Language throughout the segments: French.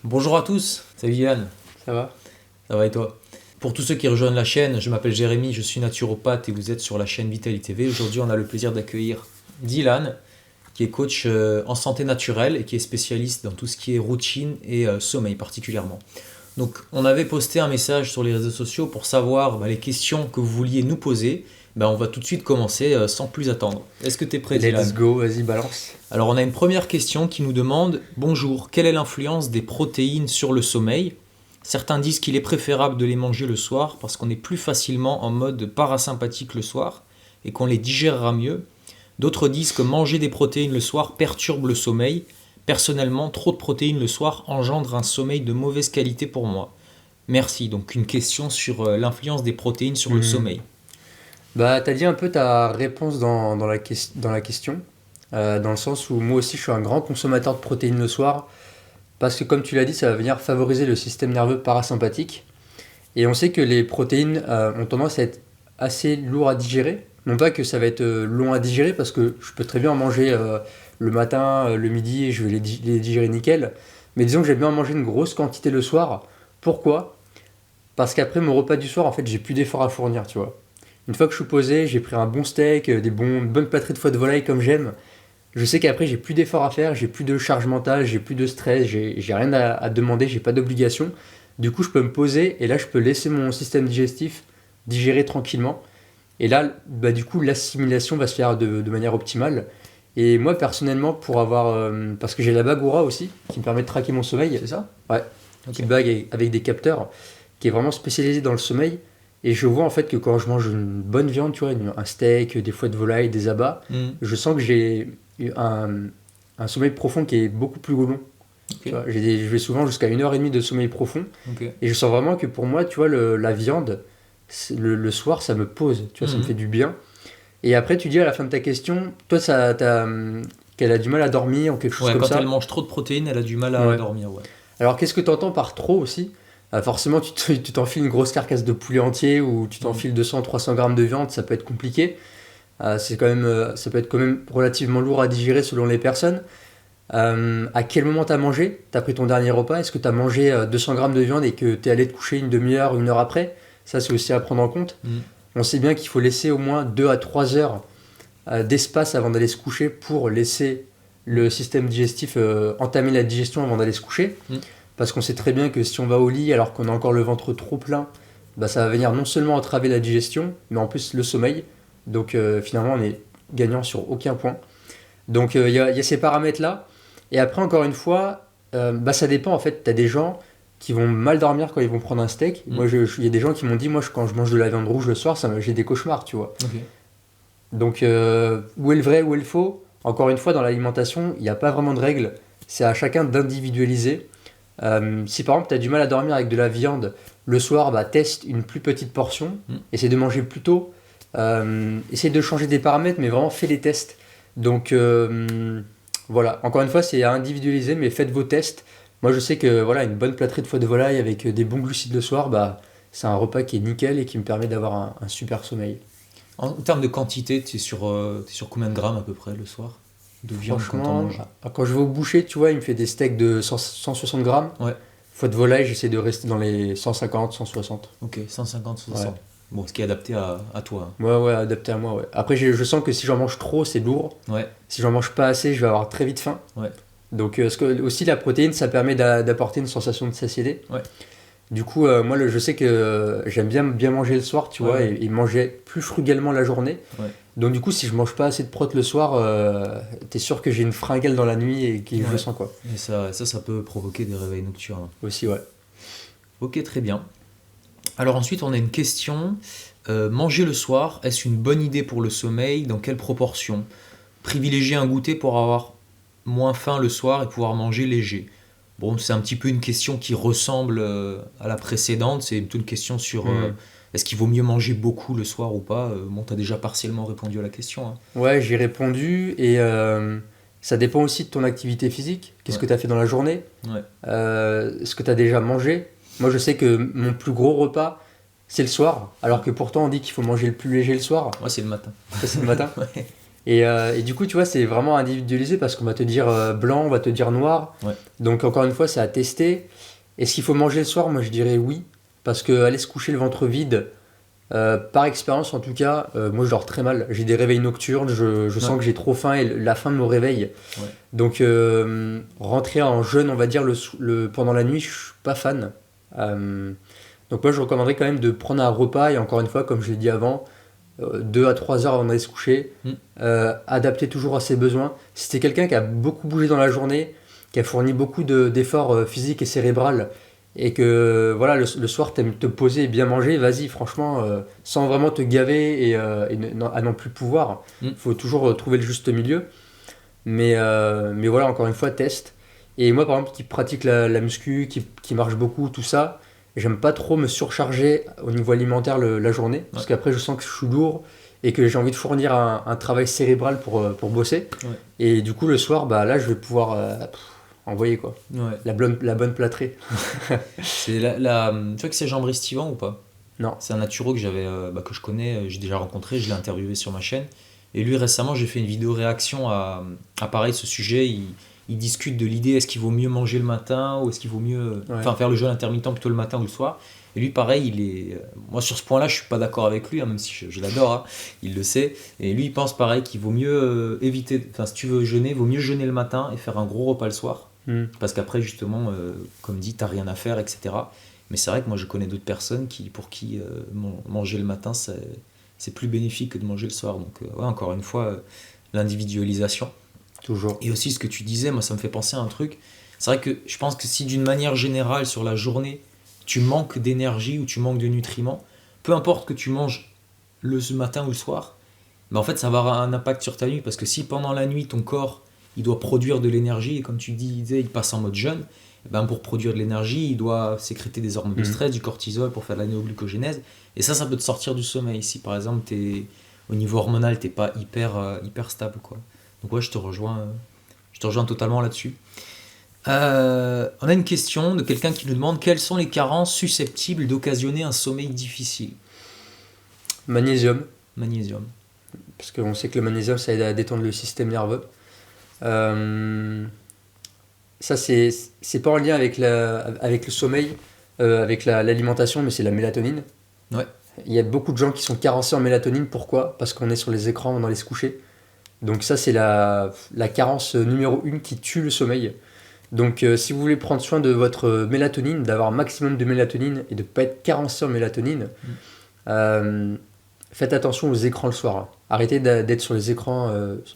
Bonjour à tous, salut Yann, Ça va? ça va et toi? Pour tous ceux qui rejoignent la chaîne, je m'appelle Jérémy, je suis naturopathe et vous êtes sur la chaîne Vitality TV. Aujourd'hui, on a le plaisir d'accueillir Dylan, qui est coach en santé naturelle et qui est spécialiste dans tout ce qui est routine et sommeil particulièrement. Donc, on avait posté un message sur les réseaux sociaux pour savoir les questions que vous vouliez nous poser. On va tout de suite commencer sans plus attendre. Est-ce que tu es prêt, Dylan? Let's go, vas-y, balance. Alors, on a une première question qui nous demande: bonjour, quelle est l'influence des protéines sur le sommeil? Certains disent qu'il est préférable de les manger le soir parce qu'on est plus facilement en mode parasympathique le soir et qu'on les digérera mieux. D'autres disent que manger des protéines le soir perturbe le sommeil. Personnellement, trop de protéines le soir engendre un sommeil de mauvaise qualité pour moi. Merci. Donc une question sur l'influence des protéines sur le Hmm. sommeil. Bah, t'as dit un peu ta réponse dans la question, dans le sens où moi aussi je suis un grand consommateur de protéines le soir, parce que comme tu l'as dit, ça va venir favoriser le système nerveux parasympathique. Et on sait que les protéines ont tendance à être assez lourds à digérer. Non pas que ça va être long à digérer, parce que je peux très bien en manger le matin, le midi, et je vais les digérer nickel. Mais disons que j'aime bien en manger une grosse quantité le soir. Pourquoi? Parce qu'après mon repas du soir, en fait, j'ai plus d'efforts à fournir, tu vois. Une fois que je suis posé, j'ai pris un bon steak, une bonne plâtrée de foie de volaille comme j'aime. Je sais qu'après, j'ai plus d'efforts à faire, j'ai plus de charge mentale, j'ai plus de stress, j'ai rien à demander, j'ai pas d'obligation. Du coup, je peux me poser et là, je peux laisser mon système digestif digérer tranquillement. Et là, bah, du coup, l'assimilation va se faire de manière optimale. Et moi, personnellement, parce que j'ai la bagoura aussi, qui me permet de traquer mon sommeil. C'est ça? Ouais, Ok. petite bague avec des capteurs, qui est vraiment spécialisée dans le sommeil. Et je vois en fait que quand je mange une bonne viande, tu vois, un steak, des foies de volaille, des abats, Hmm. je sens que j'ai eu un sommeil profond qui est beaucoup plus long. Ok. Tu vois, je vais souvent jusqu'à 1 heure et demie de sommeil profond. Ok. Et je sens vraiment que pour moi, tu vois, la viande, le soir, ça me pose, tu vois, ça me fait Mhm. du bien. Et après, tu dis à la fin de ta question, toi, qu'elle a du mal à dormir ou quelque chose Ouais, comme quand elle ça. mange trop de protéines, elle a du mal à Ouais. dormir, ouais. Alors, qu'est-ce que tu entends par trop aussi? Forcément, tu t'enfiles une grosse carcasse de poulet entier ou tu Hmm. t'enfiles 200-300 grammes de viande, ça peut être compliqué. Ça peut être quand même relativement lourd à digérer selon les personnes. À quel moment t'as mangé? T'as pris ton dernier repas? Est-ce que t'as mangé 200 grammes de viande et que t'es allé te coucher une demi-heure, 1 heure après? Ça, c'est aussi à prendre en compte. Hmm. On sait bien qu'il faut laisser au moins 2 à 3 heures d'espace avant d'aller se coucher pour laisser le système digestif entamer la digestion avant d'aller se coucher. Hmm. Parce qu'on sait très bien que si on va au lit alors qu'on a encore le ventre trop plein, bah, ça va venir non seulement entraver la digestion, mais en plus le sommeil. Donc finalement, on est gagnant sur aucun point. Donc il y a ces paramètres-là. Et après, encore une fois, bah, ça dépend en fait. Tu as des gens qui vont mal dormir quand ils vont prendre un steak. Hmm. Moi, il y a des gens qui m'ont dit, moi, quand je mange de la viande rouge le soir, j'ai des cauchemars, tu vois. Ok. Donc, où est le vrai, où est le faux? Encore une fois, dans l'alimentation, il n'y a pas vraiment de règles. C'est à chacun d'individualiser. Si par exemple, tu as du mal à dormir avec de la viande, le soir, bah, teste une plus petite portion. Hmm. Essaye de manger plus tôt. Essaye de changer des paramètres, mais vraiment fais les tests. Donc, voilà. Encore une fois, c'est à individualiser, mais faites vos tests. Moi, je sais que voilà, une bonne plâtrée de foie de volaille avec des bons glucides le soir, bah, c'est un repas qui est nickel et qui me permet d'avoir un super sommeil. En termes de quantité, t'es sur combien de grammes à peu près le soir de viande quand on Franchement, mange? quand je vais au boucher, tu vois, il me fait des steaks de 160 grammes. Ouais, Foie de volaille, j'essaie de rester dans les 150, 160. ok, 150, Ouais. 160. Bon, ce qui est adapté à toi, Ouais, ouais, adapté à moi, ouais. Après, je sens que si j'en mange trop, c'est lourd. hein. Ouais, Si j'en mange pas assez, je vais avoir très vite faim. ouais, Donc, aussi, la protéine, ça permet d'apporter une sensation de satiété. ouais, Du coup, moi, je sais que j'aime bien manger le soir, tu ouais, vois, ouais, et manger plus frugalement la journée. ouais. Donc, du coup, si je mange pas assez de prot le soir, t'es sûr que j'ai une fringale dans la nuit et que je le Ouais. sens, quoi. Et ça peut provoquer des réveils nocturnes. Aussi, ouais. Ok, très bien. Alors ensuite, on a une question. Manger le soir, est-ce une bonne idée pour le sommeil? Dans quelle proportion? Privilégier un goûter pour avoir moins faim le soir et pouvoir manger léger. Bon, c'est un petit peu une question qui ressemble à la précédente. C'est plutôt une question sur Hmm. est-ce qu'il vaut mieux manger beaucoup le soir ou pas? Bon, tu as déjà partiellement répondu à la question, hein. Ouais, j'ai répondu et ça dépend aussi de ton activité physique. Qu'est-ce Ouais, que tu as fait dans la journée? ouais, Ce que tu as déjà mangé? Moi, je sais que mon plus gros repas, c'est le soir, alors que pourtant on dit qu'il faut manger le plus léger le soir. ouais, c'est le matin. Ça, c'est le matin. Ouais. Et du coup, tu vois, c'est vraiment individualisé parce qu'on va te dire blanc, on va te dire noir. Ouais. Donc, encore une fois, c'est à tester. Est-ce qu'il faut manger le soir? Moi, je dirais oui. Parce que aller se coucher le ventre vide, par expérience en tout cas, moi je dors très mal. J'ai des réveils nocturnes, je sens Ouais. que j'ai trop faim et la faim me réveille. Ouais. Donc rentrer en jeûne, on va dire, pendant la nuit, je suis pas fan. Euh, donc moi je recommanderais quand même de prendre un repas et encore une fois, comme je l'ai dit avant, 2 à 3 heures avant d'aller se coucher, Mm. adapter toujours à ses besoins. Si t'es quelqu'un qui a beaucoup bougé dans la journée, qui a fourni beaucoup d'efforts physiques et cérébrales, et que voilà le soir t'aimes te poser et bien manger, vas-y franchement, sans vraiment te gaver à non plus pouvoir. Mm. Faut toujours trouver le juste milieu. Mais voilà, encore une fois, test. Et moi, par exemple, qui pratique la muscu, qui marche beaucoup, tout ça, j'aime pas trop me surcharger au niveau alimentaire la journée, parce Ouais. qu'après, je sens que je suis lourd et que j'ai envie de fournir un travail cérébral pour bosser. Ouais. Et du coup, le soir, bah, là, je vais pouvoir envoyer quoi. Ouais. La bonne plâtrée. C'est tu vois que c'est Jean-Brice Tivan ou pas? Non. C'est un naturo que que je connais, j'ai déjà rencontré, je l'ai interviewé sur ma chaîne. Et lui récemment, j'ai fait une vidéo réaction à pareil ce sujet. Il discute de l'idée est-ce qu'il vaut mieux manger le matin ou est-ce qu'il vaut mieux, Ouais. enfin faire le jeûne intermittent plutôt le matin ou le soir. Et lui pareil, moi sur ce point-là, je suis pas d'accord avec lui, hein, même si je l'adore, hein, il le sait. Et lui, il pense pareil qu'il vaut mieux éviter, enfin si tu veux jeûner, vaut mieux jeûner le matin et faire un gros repas le soir. Hmm. Parce qu'après, justement, comme dit, t'as rien à faire, etc. Mais c'est vrai que moi, je connais d'autres personnes pour qui manger le matin, c'est plus bénéfique que de manger le soir. Donc, ouais, encore une fois, l'individualisation. Toujours. Et aussi, ce que tu disais, moi, ça me fait penser à un truc. C'est vrai que je pense que si d'une manière générale, sur la journée, tu manques d'énergie ou tu manques de nutriments, peu importe que tu manges le matin ou le soir, mais en fait, ça va avoir un impact sur ta nuit. Parce que si pendant la nuit, ton corps, il doit produire de l'énergie, et comme tu disais, il passe en mode jeûne, eh ben pour produire de l'énergie, il doit sécréter des hormones de stress, du cortisol pour faire de la néoglucogénèse. Et ça peut te sortir du sommeil. Si par exemple, au niveau hormonal, t'es pas hyper stable, quoi. Donc ouais, je te rejoins totalement là-dessus. On a une question de quelqu'un qui nous demande quelles sont les carences susceptibles d'occasionner un sommeil difficile. Magnésium. Magnésium. Parce qu'on sait que le magnésium, ça aide à détendre le système nerveux. Ça, c'est pas en lien avec le sommeil, avec l'alimentation, mais c'est la mélatonine. Ouais. Il y a beaucoup de gens qui sont carencés en mélatonine. Pourquoi? Parce qu'on est sur les écrans, on allait se coucher. Donc ça, c'est la carence numéro 1 qui tue le sommeil. Donc si vous voulez prendre soin de votre mélatonine, d'avoir un maximum de mélatonine et de ne pas être carencé en mélatonine, faites attention aux écrans le soir. Arrêtez d'être sur les écrans,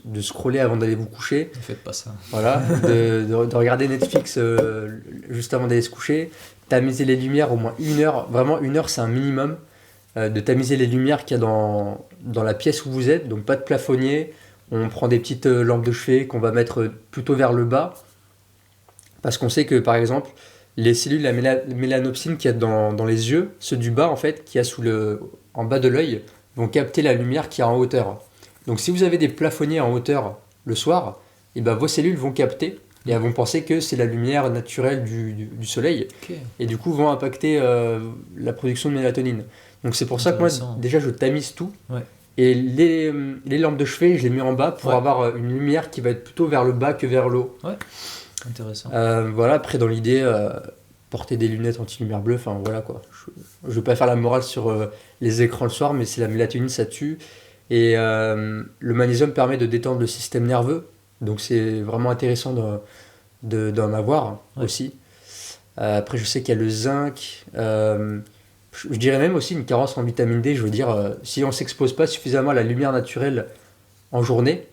de scroller avant d'aller vous coucher. Ne faites pas ça. Voilà, de regarder Netflix juste avant d'aller se coucher. Tamiser les lumières au moins 1 heure. Vraiment, 1 heure, c'est un minimum. De tamiser les lumières qu'il y a dans la pièce où vous êtes. Donc pas de plafonnier. On prend des petites lampes de chevet qu'on va mettre plutôt vers le bas. Parce qu'on sait que, par exemple, les cellules à mélanopsine qu'il y a dans les yeux, ceux du bas, en fait, qu'il y a en bas de l'œil, vont capter la lumière qui est en hauteur. Donc si vous avez des plafonniers en hauteur le soir, et ben vos cellules vont capter et elles vont penser que c'est la lumière naturelle du soleil. Ok. Et du coup vont impacter la production de mélatonine. Donc c'est pour ça que moi, Intéressant. déjà, je tamise tout. Ouais. Et les lampes de chevet, je les mets en bas pour Ouais. avoir une lumière qui va être plutôt vers le bas que vers le haut. Intéressant. Voilà, après dans l'idée, porter des lunettes anti-lumière bleue, enfin voilà quoi. Je vais pas faire la morale sur les écrans le soir, mais c'est la mélatonine, ça tue. Et le magnésium permet de détendre le système nerveux, donc c'est vraiment intéressant d'en avoir aussi. Après, je sais qu'il y a le zinc. Je dirais même aussi une carence en vitamine D. Je veux dire, si on s'expose pas suffisamment à la lumière naturelle en journée,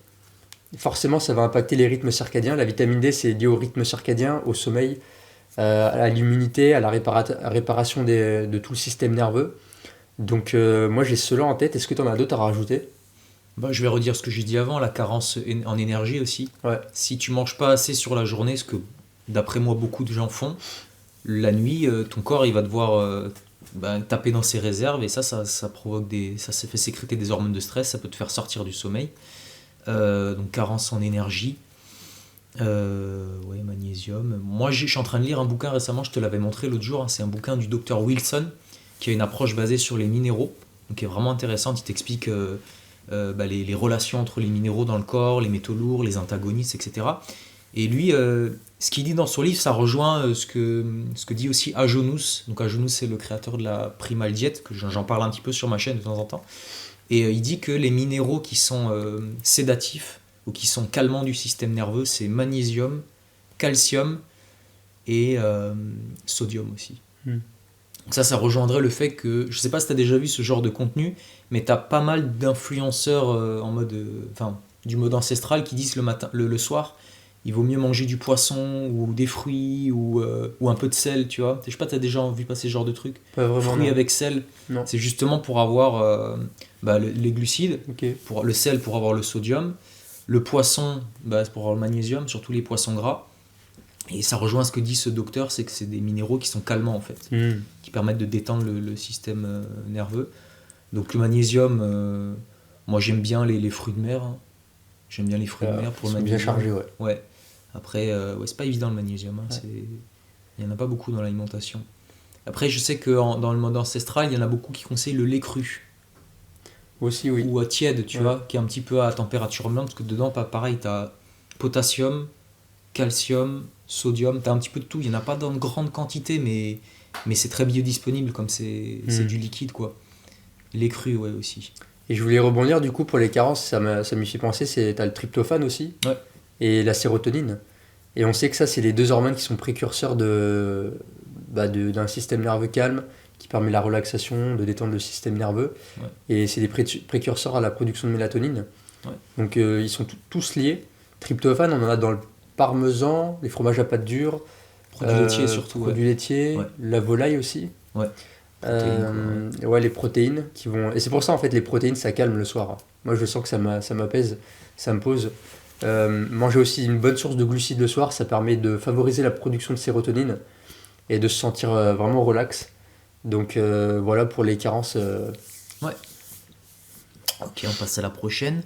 forcément ça va impacter les rythmes circadiens. La vitamine D, c'est lié au rythme circadien, au sommeil, à l'immunité, à la réparation de tout le système nerveux. Donc moi j'ai cela en tête. Est-ce que tu en as d'autres à rajouter? Je vais redire ce que j'ai dit avant, la carence en énergie aussi. Ouais. Si tu manges pas assez sur la journée, ce que d'après moi beaucoup de gens font, la nuit, ton corps il va devoir taper dans ses réserves et ça provoque ça se fait sécréter des hormones de stress, ça peut te faire sortir du sommeil. Donc carence en énergie. Magnésium. Moi je suis en train de lire un bouquin récemment, je te l'avais montré l'autre jour, hein, c'est un bouquin du docteur Wilson qui a une approche basée sur les minéraux, donc qui est vraiment intéressante. Il t'explique les relations entre les minéraux dans le corps, les métaux lourds, les antagonistes, etc. Et lui, ce qu'il dit dans son livre, ça rejoint ce que dit aussi Ajonous. Donc Ajonous, c'est le créateur de la Primal Diet, que j'en parle un petit peu sur ma chaîne de temps en temps. Et il dit que les minéraux qui sont sédatifs ou qui sont calmants du système nerveux, c'est magnésium, calcium et sodium aussi. Donc ça rejoindrait le fait que, je sais pas si tu as déjà vu ce genre de contenu, mais tu as pas mal d'influenceurs en mode, du mode ancestral qui disent le soir, il vaut mieux manger du poisson ou des fruits ou un peu de sel, tu vois. Je sais pas, tu as déjà vu passer ce genre de truc. Pas vraiment. Fruits Non. avec sel, Non. c'est justement pour avoir les glucides, Ok. pour, le sel pour avoir le sodium, le poisson c'est pour avoir le magnésium, surtout les poissons gras. Et ça rejoint ce que dit ce docteur, c'est que c'est des minéraux qui sont calmants en fait, qui permettent de détendre le système nerveux. Donc le magnésium, moi j'aime bien les fruits de mer. Hein. J'aime bien les fruits de mer pour le magnésium. Bien chargé, ouais. Ouais. Après, c'est pas évident le magnésium. Hein. Ouais. Il n'y en a pas beaucoup dans l'alimentation. Après, je sais que dans le mode ancestral, il y en a beaucoup qui conseillent le lait cru. Aussi, oui. Ou tiède, tu vois, qui est un petit peu à température ambiante, parce que dedans, pareil, tu as potassium, calcium, sodium, tu as un petit peu de tout. Il n'y en a pas dans de grandes quantités, mais c'est très biodisponible, comme c'est du liquide, quoi. Lait cru, ouais, aussi. Et je voulais rebondir, du coup, pour les carences, ça m'y fait penser, t'as le tryptophane aussi, Ouais. et la sérotonine. Et on sait que ça, c'est les deux hormones qui sont précurseurs d'un système nerveux calme, qui permet la relaxation, de détendre le système nerveux. Ouais. Et c'est des précurseurs à la production de mélatonine. Ouais. Donc ils sont tous liés. Tryptophane, on en a dans le parmesan, les fromages à pâte dure, Produits laitiers surtout. produits laitiers, Ouais. la volaille aussi. Ouais. Ouais, les protéines qui vont. Et c'est pour ça en fait les protéines ça calme le soir. Moi je sens que ça m'apaise, ça me pose. Manger aussi une bonne source de glucides le soir, ça permet de favoriser la production de sérotonine et de se sentir vraiment relax. Donc voilà pour les carences. Ouais. Ok, on passe à la prochaine.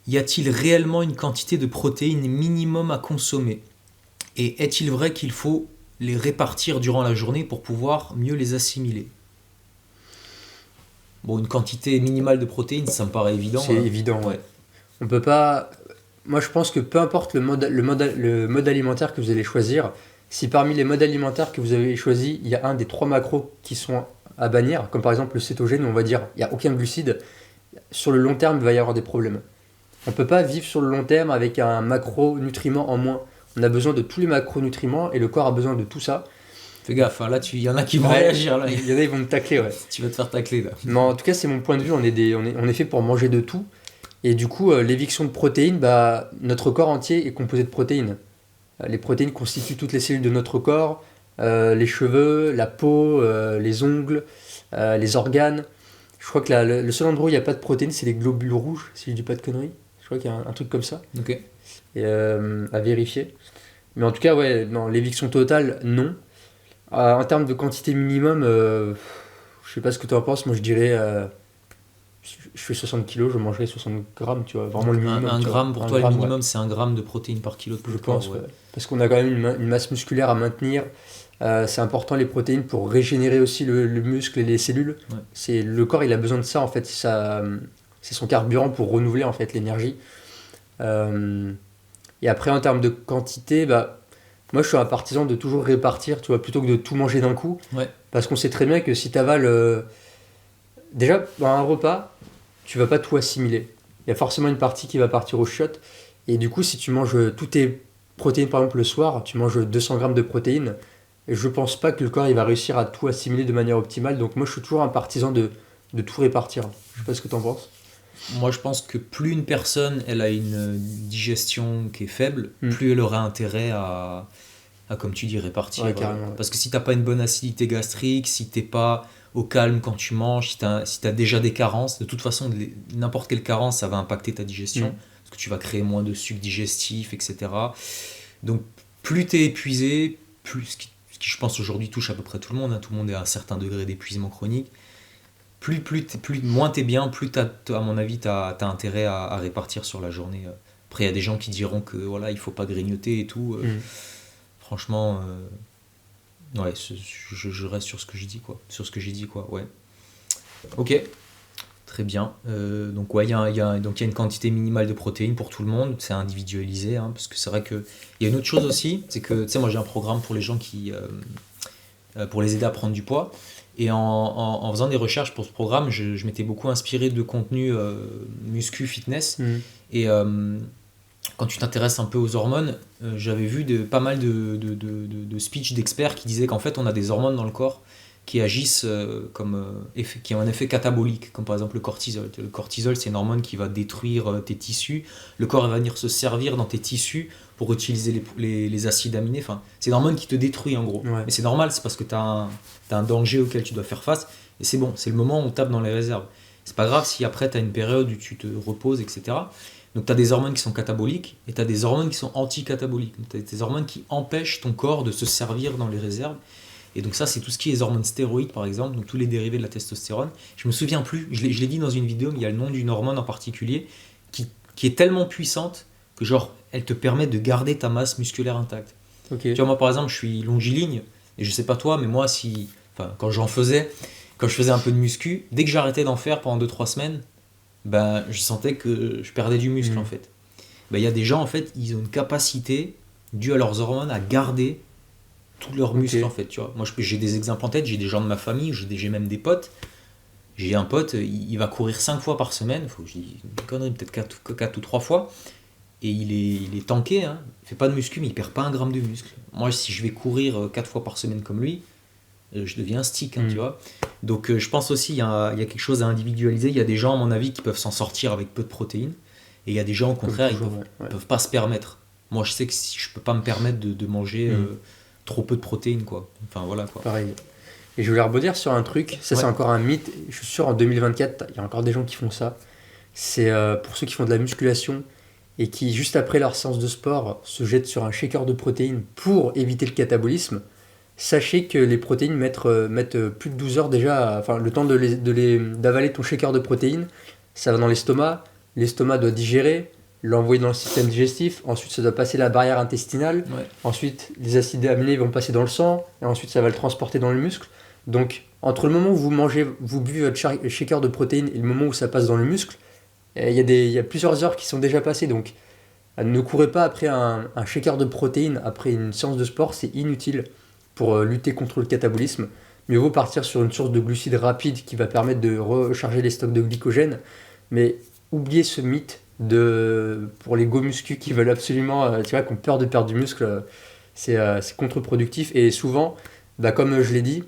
Y a-t-il réellement une quantité de protéines minimum à consommer? Et est-il vrai qu'il faut les répartir durant la journée pour pouvoir mieux les assimiler? Bon, une quantité minimale de protéines, ça me paraît évident. C'est évident, ouais. On peut pas. Moi je pense que peu importe le mode alimentaire que vous allez choisir, si parmi les modes alimentaires que vous avez choisis, il y a un des 3 macros qui sont à bannir, comme par exemple le cétogène, où on va dire il n'y a aucun glucide, sur le long terme il va y avoir des problèmes. On ne peut pas vivre sur le long terme avec un macronutriment en moins. On a besoin de tous les macronutriments et le corps a besoin de tout ça. Fais gaffe, hein, là, il y en a qui vont réagir. Là. Il y en a, ils vont me tacler, ouais. Tu vas te faire tacler, là. Mais en tout cas, c'est mon point de vue. On est fait pour manger de tout. Et du coup, l'éviction de protéines, notre corps entier est composé de protéines. Les protéines constituent toutes les cellules de notre corps, les cheveux, la peau, les ongles, les organes. Je crois que le seul endroit où il n'y a pas de protéines, c'est les globules rouges, si je dis pas de conneries. Je crois qu'il y a un truc comme ça. Ok. Et, à vérifier. Mais en tout cas, ouais, non, l'éviction totale, non. En termes de quantité minimum, je sais pas ce que tu en penses, moi je dirais, je fais 60 kilos, je mangerai 60 grammes, tu vois, vraiment le minimum. Un gramme, pour toi, le gramme, minimum, ouais. c'est 1 gramme de protéines par kilo de Je corps, pense, ouais. Parce qu'on a quand même une masse musculaire à maintenir. C'est important les protéines pour régénérer aussi le muscle et les cellules. Ouais. Le corps, il a besoin de ça, en fait, c'est son carburant pour renouveler en fait l'énergie. Et après, en termes de quantité, moi je suis un partisan de toujours répartir, tu vois, plutôt que de tout manger d'un coup. Ouais. Parce qu'on sait très bien que si tu avales. Déjà, dans un repas, tu vas pas tout assimiler. Il y a forcément une partie qui va partir au chiottes. Et du coup, si tu manges toutes tes protéines, par exemple le soir, tu manges 200 grammes de protéines, et je pense pas que le corps il va réussir à tout assimiler de manière optimale. Donc moi je suis toujours un partisan de tout répartir. Je sais pas ce que tu en penses. Moi, je pense que plus une personne elle a une digestion qui est faible, plus elle aura intérêt à comme tu dis, répartir. Ouais, carrément, ouais. Parce que si t'as pas une bonne acidité gastrique, si t'es pas au calme quand tu manges, si t'as déjà des carences, de toute façon, n'importe quelle carence, ça va impacter ta digestion. Parce que tu vas créer moins de sucre digestif, etc. Donc, plus t'es épuisé, ce qui je pense aujourd'hui touche à peu près tout le monde, hein, tout le monde est à un certain degré d'épuisement chronique. Moins t'es bien, plus à mon avis, t'as intérêt à répartir sur la journée. Après, il y a des gens qui diront que voilà, il faut pas grignoter et tout. Franchement, je reste sur ce que j'ai dit, quoi. Ouais. Ok, Très bien. Donc, ouais, donc, il y a une quantité minimale de protéines pour tout le monde. C'est individualisé, hein, parce que c'est vrai qu'il y a une autre chose aussi, c'est que, tu sais, moi j'ai un programme pour les gens pour les aider à prendre du poids. Et en faisant des recherches pour ce programme, je m'étais beaucoup inspiré de contenu muscu, fitness. Et quand tu t'intéresses un peu aux hormones, j'avais vu pas mal de speeches d'experts qui disaient qu'en fait, on a des hormones dans le corps qui agissent qui ont un effet catabolique, comme par exemple le cortisol. Le cortisol, c'est une hormone qui va détruire tes tissus. Le corps va venir se servir dans tes tissus pour utiliser les acides aminés. Enfin, c'est une hormone qui te détruit en gros. Ouais. Mais c'est normal, c'est parce que tu as un danger auquel tu dois faire face. Et c'est bon, c'est le moment où on tape dans les réserves. C'est pas grave si après tu as une période où tu te reposes, etc. Donc tu as des hormones qui sont cataboliques et tu as des hormones qui sont anticataboliques. Tu as des hormones qui empêchent ton corps de se servir dans les réserves. Et donc ça, c'est tout ce qui est les hormones stéroïdes, par exemple, donc tous les dérivés de la testostérone. Je me souviens plus, je l'ai dit dans une vidéo, mais il y a le nom d'une hormone en particulier qui est tellement puissante que genre, elle te permet de garder ta masse musculaire intacte. Okay. Tu vois, moi par exemple, je suis longiligne, et je sais pas toi, mais moi, quand je faisais un peu de muscu, dès que j'arrêtais d'en faire pendant 2-3 semaines, ben, je sentais que je perdais du muscle en fait. Ben, il y a des gens, en fait, ils ont une capacité, due à leurs hormones, à garder tous leurs muscles en fait, tu vois. Moi j'ai des exemples en tête, j'ai des gens de ma famille, j'ai même des potes. J'ai un pote, il va courir 5 fois par semaine, faut que je dise une connerie, peut-être 4 ou 3 fois, et il est tanké, hein. Il fait pas de muscu, mais il perd pas un gramme de muscle. Moi, si je vais courir 4 fois par semaine comme lui, je deviens un stick, hein, tu vois. Donc je pense aussi il y a quelque chose à individualiser. Il y a des gens, à mon avis, qui peuvent s'en sortir avec peu de protéines, et il y a des gens, au contraire, ils peuvent pas se permettre. Moi, je sais que si je peux pas me permettre de manger trop peu de protéines, quoi. Enfin, voilà, quoi. Pareil. Et je voulais rebondir sur un truc, ça c'est encore un mythe, je suis sûr en 2024, il y a encore des gens qui font ça. C'est pour ceux qui font de la musculation et qui, juste après leur séance de sport, se jettent sur un shaker de protéines pour éviter le catabolisme. Sachez que les protéines mettent plus de 12 heures déjà, enfin le temps d'avaler ton shaker de protéines, ça va dans l'estomac doit digérer, l'envoyer dans le système digestif, ensuite ça doit passer la barrière intestinale, ensuite les acides aminés vont passer dans le sang, et ensuite ça va le transporter dans le muscle. Donc entre le moment où vous buvez votre shaker de protéines et le moment où ça passe dans le muscle, il y a plusieurs heures qui sont déjà passées. Donc ne courez pas après un shaker de protéines après une séance de sport, c'est inutile pour lutter contre le catabolisme. Mieux vaut partir sur une source de glucides rapide qui va permettre de recharger les stocks de glycogène. Mais oubliez ce mythe pour les go muscu qui veulent absolument, qui ont peur de perdre du muscle, c'est contre-productif. Et souvent, comme je l'ai dit,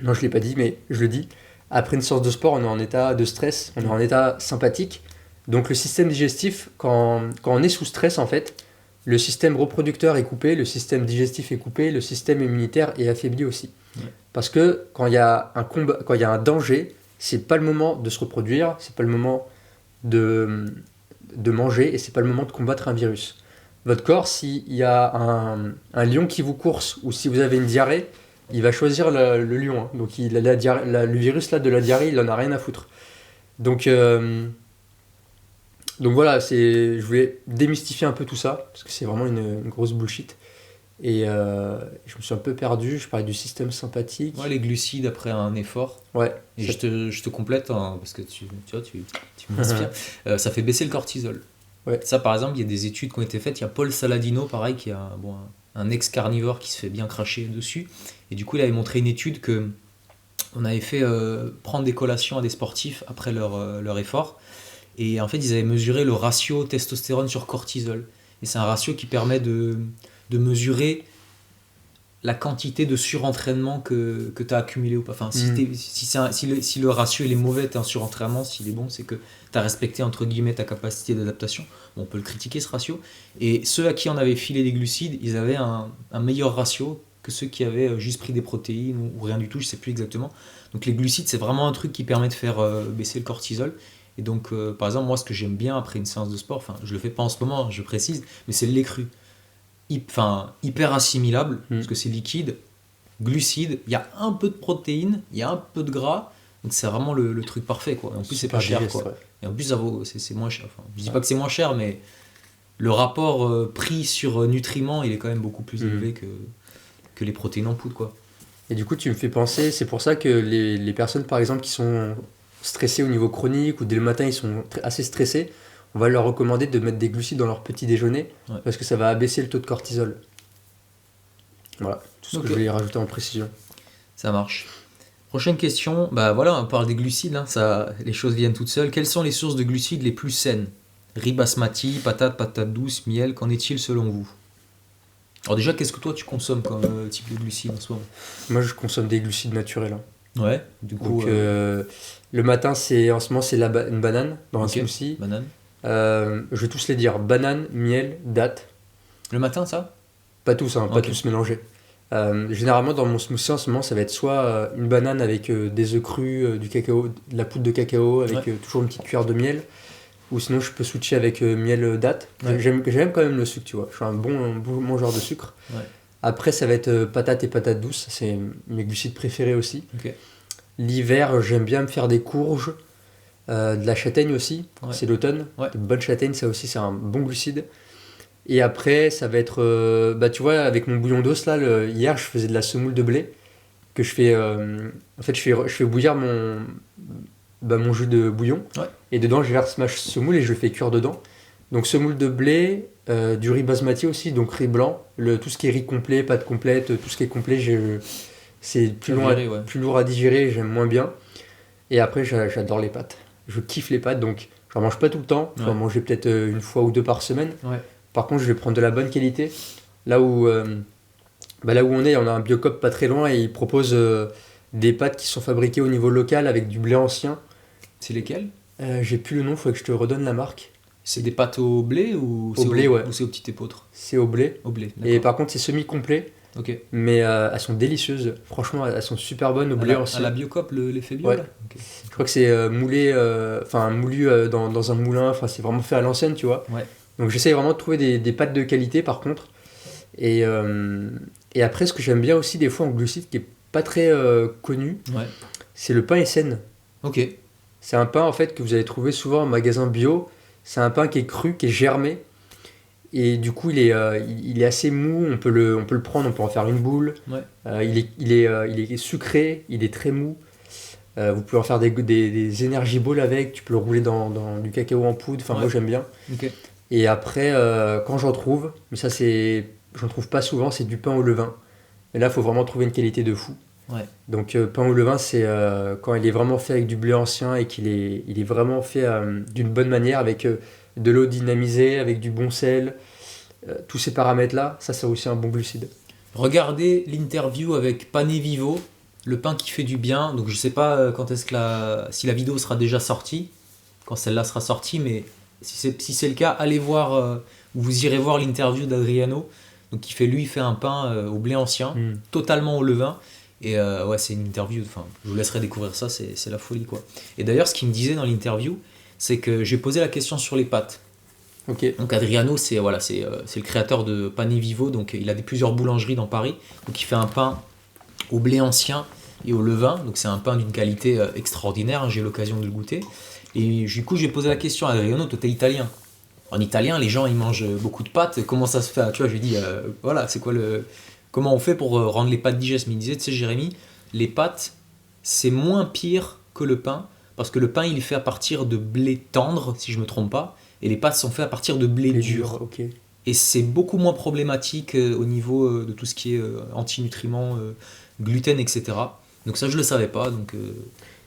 non je l'ai pas dit mais je le dis, après une séance de sport on est en état de stress, on est en état sympathique, donc le système digestif, quand on est sous stress en fait, le système reproducteur est coupé, le système digestif est coupé, le système immunitaire est affaibli aussi. Parce que quand il y a un combat, quand il y a un danger, c'est pas le moment de se reproduire, c'est pas le moment de manger et c'est pas le moment de combattre un virus. Votre corps, s'il y a un lion qui vous course ou si vous avez une diarrhée, il va choisir le lion. Hein. Donc le virus là, de la diarrhée, il en a rien à foutre. Donc voilà, je voulais démystifier un peu tout ça, parce que c'est vraiment une grosse bullshit. Et je me suis un peu perdu, je parlais du système sympathique. Ouais, les glucides après un effort. Ouais. Et je te complète, hein, parce que tu m'inspires. Ça fait baisser le cortisol. Ouais. Ça, par exemple, il y a des études qui ont été faites. Il y a Paul Saladino, pareil, qui est un ex-carnivore qui se fait bien cracher dessus. Et du coup, il avait montré une étude que on avait fait prendre des collations à des sportifs après leur effort. Et en fait, ils avaient mesuré le ratio testostérone sur cortisol. Et c'est un ratio qui permet de mesurer la quantité de surentraînement que tu as accumulé ou pas. Enfin, si le ratio il est mauvais, tu es en surentraînement. S'il est bon, c'est que tu as respecté entre guillemets ta capacité d'adaptation. Bon, on peut le critiquer ce ratio. Et ceux à qui on avait filé des glucides, ils avaient un meilleur ratio que ceux qui avaient juste pris des protéines ou rien du tout, je ne sais plus exactement. Donc les glucides, c'est vraiment un truc qui permet de faire baisser le cortisol. Et donc, par exemple, moi, ce que j'aime bien après une séance de sport, enfin, je le fais pas en ce moment, je précise, mais c'est le lait cru. Hyper assimilable, parce que c'est liquide, glucides, il y a un peu de protéines, il y a un peu de gras, donc c'est vraiment le truc parfait, quoi. Et en plus, c'est pas cher, quoi. Ouais. Et en plus, ça vaut, c'est moins cher. Enfin, je dis pas que c'est moins cher, mais le rapport prix sur nutriments, il est quand même beaucoup plus élevé que les protéines en poudre, quoi. Et du coup, tu me fais penser, c'est pour ça que les personnes, par exemple, qui sont stressés au niveau chronique ou dès le matin ils sont assez stressés, on va leur recommander de mettre des glucides dans leur petit déjeuner parce que ça va abaisser le taux de cortisol. Voilà, tout ce que je voulais rajouter en précision. Ça marche. Prochaine question, bah voilà, on parle des glucides, hein, les choses viennent toutes seules. Quelles sont les sources de glucides les plus saines? Riz basmati, patates douces, miel, qu'en est-il selon vous? Alors déjà, qu'est-ce que toi tu consommes comme type de glucides en ce moment? Moi je consomme des glucides naturels. Hein. Ouais, du coup... Donc le matin, en ce moment c'est une banane dans un smoothie. Banane. Je vais tous les dire, banane, miel, date. Le matin ça? Pas tous, hein, pas tous mélangés. Généralement dans mon smoothie en ce moment ça va être soit une banane avec des œufs crus, du cacao, de la poudre de cacao avec toujours une petite cuillère de miel, ou sinon je peux switcher avec miel date. J'aime quand même le sucre, tu vois, je suis un bon mangeur de sucre. Après ça va être patates et patates douces, c'est mes glucides préférés aussi. L'hiver j'aime bien me faire des courges, de la châtaigne aussi, c'est l'automne, de bonnes châtaignes, ça aussi c'est un bon glucide. Et après, ça va être... tu vois, avec mon bouillon d'os, là, hier, je faisais de la semoule de blé, que je fais... en fait, je fais bouillir mon jus de bouillon, et dedans, je verse ma semoule et je le fais cuire dedans. Donc, semoule de blé, du riz basmati aussi, donc riz blanc, tout ce qui est riz complet, pâte complète, tout ce qui est complet, c'est plus lourd à digérer, j'aime moins bien. Et après, j'adore les pâtes. Je kiffe les pâtes, donc j'en mange pas tout le temps, je vais en manger peut-être une fois ou deux par semaine. Par contre, je vais prendre de la bonne qualité. Là où on est, on a un Biocoop pas très loin et ils proposent des pâtes qui sont fabriquées au niveau local avec du blé ancien. C'est lesquelles? J'ai plus le nom, il faudrait que je te redonne la marque. C'est des pâtes au blé ou au blé, ou c'est au petit épeautre? C'est au blé. Au blé, et par contre, c'est semi-complet. Mais elles sont délicieuses. Franchement, elles sont super bonnes au blé ancien. À la Biocoop, l'effet bio là Je crois que c'est moulu dans un moulin. Enfin, c'est vraiment fait à l'ancienne, tu vois. Donc j'essaye vraiment de trouver des pâtes de qualité par contre. Et après, ce que j'aime bien aussi des fois en glucides qui est pas très connu, c'est le pain Essen. C'est un pain en fait que vous allez trouver souvent en magasin bio. C'est un pain qui est cru, qui est germé. Et du coup, il est assez mou, on peut le prendre, on peut en faire une boule. Il est sucré, il est très mou. Vous pouvez en faire des energy balls avec, tu peux le rouler dans du cacao en poudre. Enfin, moi j'aime bien. Et après, quand j'en trouve, mais ça j'en trouve pas souvent, c'est du pain au levain. Mais là, il faut vraiment trouver une qualité de fou. Donc pain au levain, c'est quand il est vraiment fait avec du blé ancien et il est vraiment fait d'une bonne manière, avec de l'eau dynamisée, avec du bon sel, tous ces paramètres-là, ça c'est aussi un bon glucide. Regardez l'interview avec Pané Vivo, le pain qui fait du bien. Donc je sais pas quand est-ce que si la vidéo sera déjà sortie, quand celle-là sera sortie, mais si c'est le cas, allez voir, ou vous irez voir l'interview d'Adriano. Donc il fait un pain au blé ancien, totalement au levain. Et c'est une interview, enfin, je vous laisserai découvrir ça, c'est la folie quoi. Et d'ailleurs, ce qu'il me disait dans l'interview, c'est que j'ai posé la question sur les pâtes. Donc Adriano, c'est le créateur de Pané Vivo, donc il a plusieurs boulangeries dans Paris. Donc il fait un pain au blé ancien et au levain, donc c'est un pain d'une qualité extraordinaire, hein, j'ai eu l'occasion de le goûter. Et du coup, j'ai posé la question à Adriano, toi t'es italien. En italien, les gens ils mangent beaucoup de pâtes, comment ça se fait? Tu vois, je lui ai dit, c'est quoi comment on fait pour rendre les pâtes digestes? Mais il me disait, tu sais Jérémy, les pâtes, c'est moins pire que le pain, parce que le pain il est fait à partir de blé tendre, si je me trompe pas, et les pâtes sont faites à partir de blé dur. Et c'est beaucoup moins problématique au niveau de tout ce qui est antinutriments, gluten, etc. Donc ça, je le savais pas.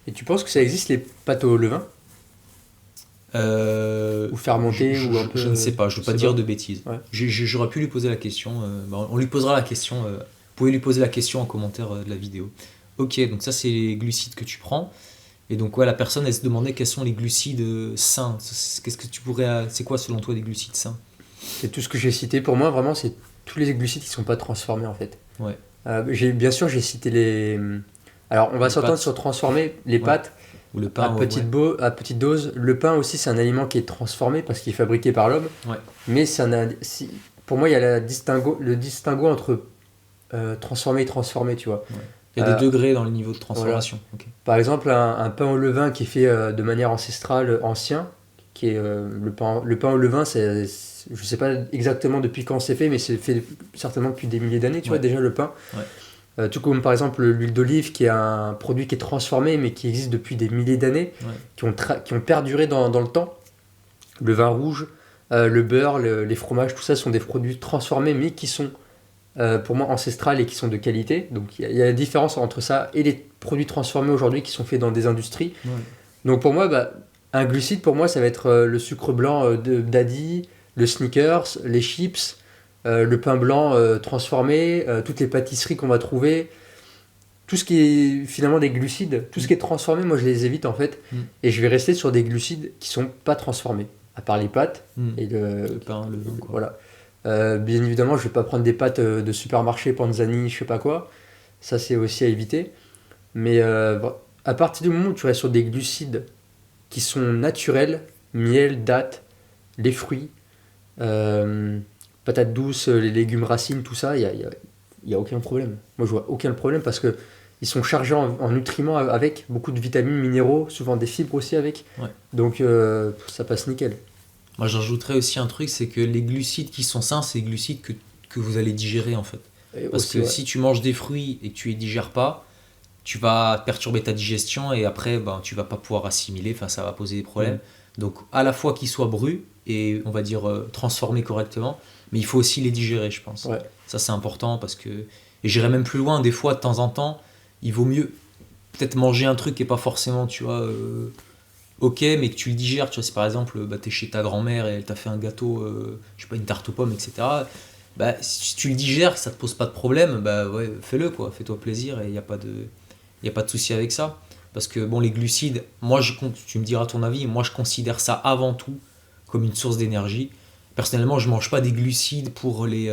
Et tu penses que ça existe les pâtes au levain? Ou fermentées je ne sais pas, je ne veux pas dire de bêtises. J'aurais pu lui poser la question. On lui posera la question. Vous pouvez lui poser la question en commentaire de la vidéo. Ok, donc ça c'est les glucides que tu prends. Et donc la personne elle se demandait quels sont les glucides sains. Qu'est-ce que c'est quoi selon toi des glucides sains? C'est tout ce que j'ai cité. Pour moi vraiment c'est tous les glucides qui ne sont pas transformés en fait. Bien sûr j'ai cité les... Alors on va s'entendre sur transformer les pâtes. Ou le pain à petite dose. Le pain aussi c'est un aliment qui est transformé parce qu'il est fabriqué par l'homme. Mais pour moi il y a le distinguo entre transformé et transformé, tu vois. Il y a des degrés dans le niveau de transformation. Par exemple un pain au levain qui est fait de manière ancestrale ancien, qui est le pain au levain, je sais pas exactement depuis quand c'est fait, mais c'est fait certainement depuis des milliers d'années, tu vois, déjà le pain. Tout comme par exemple l'huile d'olive, qui est un produit qui est transformé, mais qui existe depuis des milliers d'années, Ouais. qui ont perduré dans le temps. Le vin rouge, le beurre, les fromages, tout ça sont des produits transformés, mais qui sont pour moi ancestrales et qui sont de qualité. Donc il y a la différence entre ça et les produits transformés aujourd'hui qui sont faits dans des industries. Ouais. Donc pour moi, un glucide, pour moi, ça va être le sucre blanc d'Adi, le Snickers, les chips, le pain blanc transformé, toutes les pâtisseries qu'on va trouver. Tout ce qui est finalement des glucides, tout ce qui est transformé, moi je les évite en fait. Et je vais rester sur des glucides qui sont pas transformés, à part les pâtes et Le pain, le vin, quoi. voilà. Bien évidemment, je vais pas prendre des pâtes de supermarché, Panzani, je sais pas quoi. Ça, c'est aussi à éviter. Mais à partir du moment où tu restes sur des glucides qui sont naturels, miel, dattes, les fruits, euh, patates douces, les légumes racines, tout ça, y a aucun problème. Moi, je vois aucun problème parce que ils sont chargés en nutriments avec beaucoup de vitamines, minéraux, souvent des fibres aussi avec. Ouais. Donc, ça passe nickel. Moi, j'ajouterais aussi un truc, c'est que les glucides qui sont sains, c'est les glucides que vous allez digérer en fait. Et Parce aussi, que ouais. si tu manges des fruits et que tu les digères pas, tu vas perturber ta digestion et après, ben, tu vas pas pouvoir assimiler, enfin, ça va poser des problèmes. Donc, à la fois qu'ils soient brus et, on va dire, transformés correctement, mais il faut aussi les digérer, je pense. Ouais. Ça, c'est important parce que... Et j'irais même plus loin, des fois, de temps en temps, il vaut mieux peut-être manger un truc qui est pas forcément, tu vois, ok, mais que tu le digères, tu vois, si par exemple, bah, t'es chez ta grand-mère et elle t'a fait un gâteau, je sais pas, une tarte aux pommes, etc., bah, si tu le digères, que ça te pose pas de problème, bah ouais, fais-le, quoi, fais-toi plaisir et il n'y a pas de... Y a pas de souci avec ça. Parce que bon, les glucides, moi, tu me diras ton avis, moi je considère ça avant tout comme une source d'énergie. Personnellement, je mange pas des glucides pour les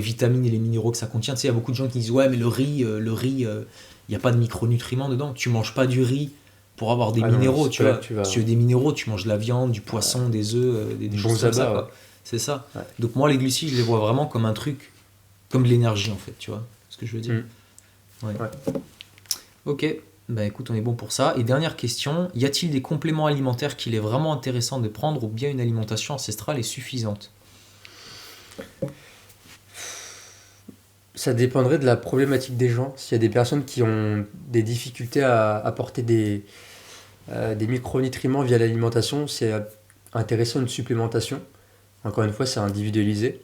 vitamines et les minéraux que ça contient. Tu sais, il y a beaucoup de gens qui disent ouais, mais le riz, il n'y a pas de micronutriments dedans. Tu manges pas du riz pour avoir des Ah non, minéraux, c'est tu pas là vois. que tu vas. Si tu veux des minéraux, tu manges de la viande, du poisson, des œufs, des choses Bons comme ça, abats, quoi. ouais. C'est ça. Ouais. Donc moi, les glucides, je les vois vraiment comme un truc, comme de l'énergie en fait, tu vois ce que je veux dire. Ouais. Ouais. Ok, bah écoute, on est bon pour ça. Et dernière question, y a-t-il des compléments alimentaires qu'il est vraiment intéressant de prendre ou bien une alimentation ancestrale est suffisante? Ça dépendrait de la problématique des gens. S'il y a des personnes qui ont des difficultés à apporter des micronutriments via l'alimentation, c'est intéressant une supplémentation. Encore une fois, c'est individualisé.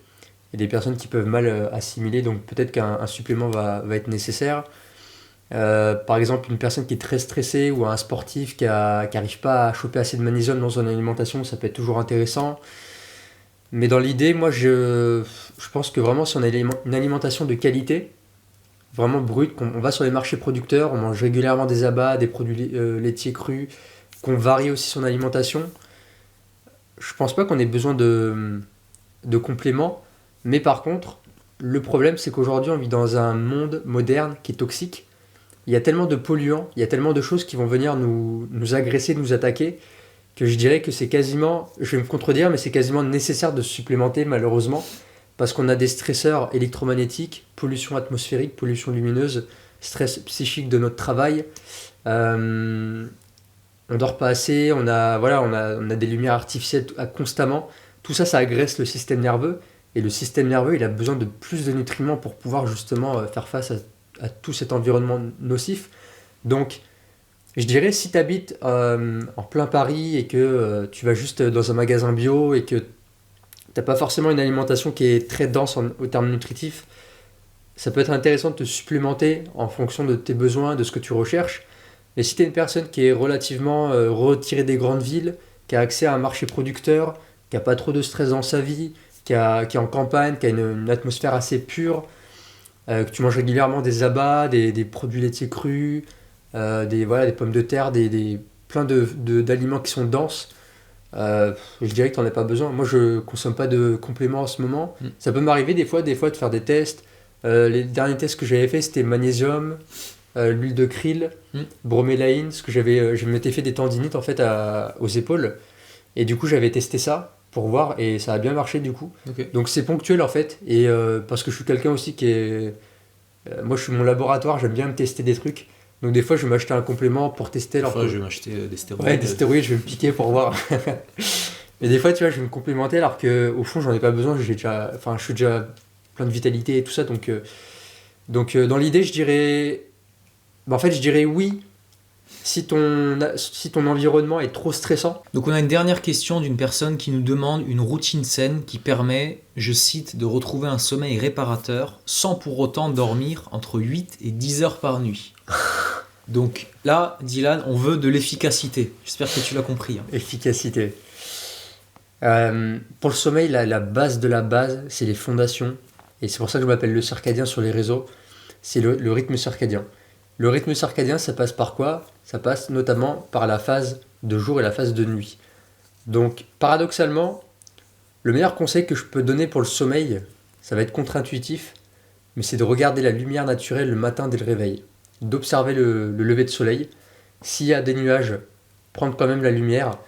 Il y a des personnes qui peuvent mal assimiler, donc peut-être qu'un supplément va être nécessaire. Par exemple, une personne qui est très stressée ou un sportif qui n'arrive pas à choper assez de magnésium dans son alimentation, ça peut être toujours intéressant. Mais dans l'idée, moi, je pense que vraiment, si on a une alimentation de qualité, vraiment brute, qu'on on va sur les marchés producteurs, on mange régulièrement des abats, des produits laitiers crus, qu'on varie aussi son alimentation, je pense pas qu'on ait besoin de compléments. Mais par contre, le problème, c'est qu'aujourd'hui, on vit dans un monde moderne qui est toxique. Il y a tellement de polluants, il y a tellement de choses qui vont venir nous agresser, nous attaquer, que je dirais que c'est quasiment, je vais me contredire, mais c'est quasiment nécessaire de se supplémenter malheureusement, parce qu'on a des stresseurs électromagnétiques, pollution atmosphérique, pollution lumineuse, stress psychique de notre travail. Euh, on dort pas assez, on a des lumières artificielles constamment. Tout ça, ça agresse le système nerveux, et le système nerveux, il a besoin de plus de nutriments pour pouvoir justement faire face à tout cet environnement nocif. Donc, je dirais, si tu habites en plein Paris et que tu vas juste dans un magasin bio et que t'as pas forcément une alimentation qui est très dense au terme nutritif, ça peut être intéressant de te supplémenter en fonction de tes besoins, de ce que tu recherches. Et si tu es une personne qui est relativement retirée des grandes villes, qui a accès à un marché producteur, qui a pas trop de stress dans sa vie, qui est en campagne, qui a une atmosphère assez pure, que tu manges régulièrement des abats, des produits laitiers crus, des pommes de terre, plein d'aliments qui sont denses. Je dirais que tu n'en as pas besoin. Moi, je consomme pas de compléments en ce moment. Ça peut m'arriver des fois de faire des tests. Les derniers tests que j'avais fait, c'était magnésium, l'huile de krill, bromélaïne, parce que je m'étais fait des tendinites en fait aux épaules. Et du coup, j'avais testé ça pour voir et ça a bien marché du coup. Ok. Donc c'est ponctuel en fait. Et parce que je suis quelqu'un aussi qui est... moi, je suis mon laboratoire, j'aime bien me tester des trucs. Donc des fois, je vais m'acheter un complément pour tester. Des Alors fois, que... je vais m'acheter des stéroïdes. Ouais, des stéroïdes, je vais me piquer pour voir. Mais des fois, tu vois, je vais me complémenter alors que au fond, j'en ai pas besoin. Je suis déjà plein de vitalité et tout ça. Donc Donc dans l'idée, je dirais oui si ton environnement est trop stressant. Donc on a une dernière question d'une personne qui nous demande une routine saine qui permet, je cite, de retrouver un sommeil réparateur sans pour autant dormir entre 8 et 10 heures par nuit. Donc là, Dylan, on veut de l'efficacité. J'espère que tu l'as compris. Efficacité. Pour le sommeil, la base de la base, c'est les fondations. Et c'est pour ça que je m'appelle le circadien sur les réseaux. C'est le rythme circadien. Le rythme circadien, ça passe par quoi? Ça passe notamment par la phase de jour et la phase de nuit. Donc, paradoxalement, le meilleur conseil que je peux donner pour le sommeil, ça va être contre-intuitif, mais c'est de regarder la lumière naturelle le matin dès le réveil, d'observer le lever de soleil. S'il y a des nuages, prendre quand même la lumière.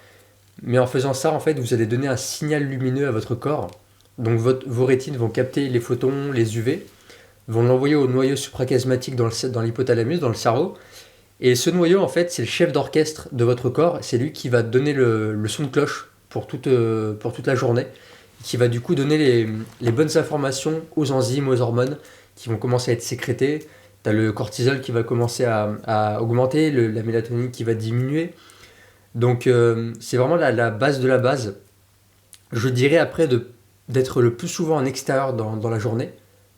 Mais en faisant ça, en fait, vous allez donner un signal lumineux à votre corps. Donc, vos rétines vont capter les photons, les UV, vont l'envoyer au noyau suprachiasmatique dans l'hypothalamus, dans le cerveau. Et ce noyau, en fait, c'est le chef d'orchestre de votre corps. C'est lui qui va donner le son de cloche pour toute la journée, qui va du coup donner les bonnes informations aux enzymes, aux hormones qui vont commencer à être sécrétées. Tu as le cortisol qui va commencer à augmenter, la mélatonine qui va diminuer. Donc c'est vraiment la base de la base. Je dirais après d'être le plus souvent en extérieur dans la journée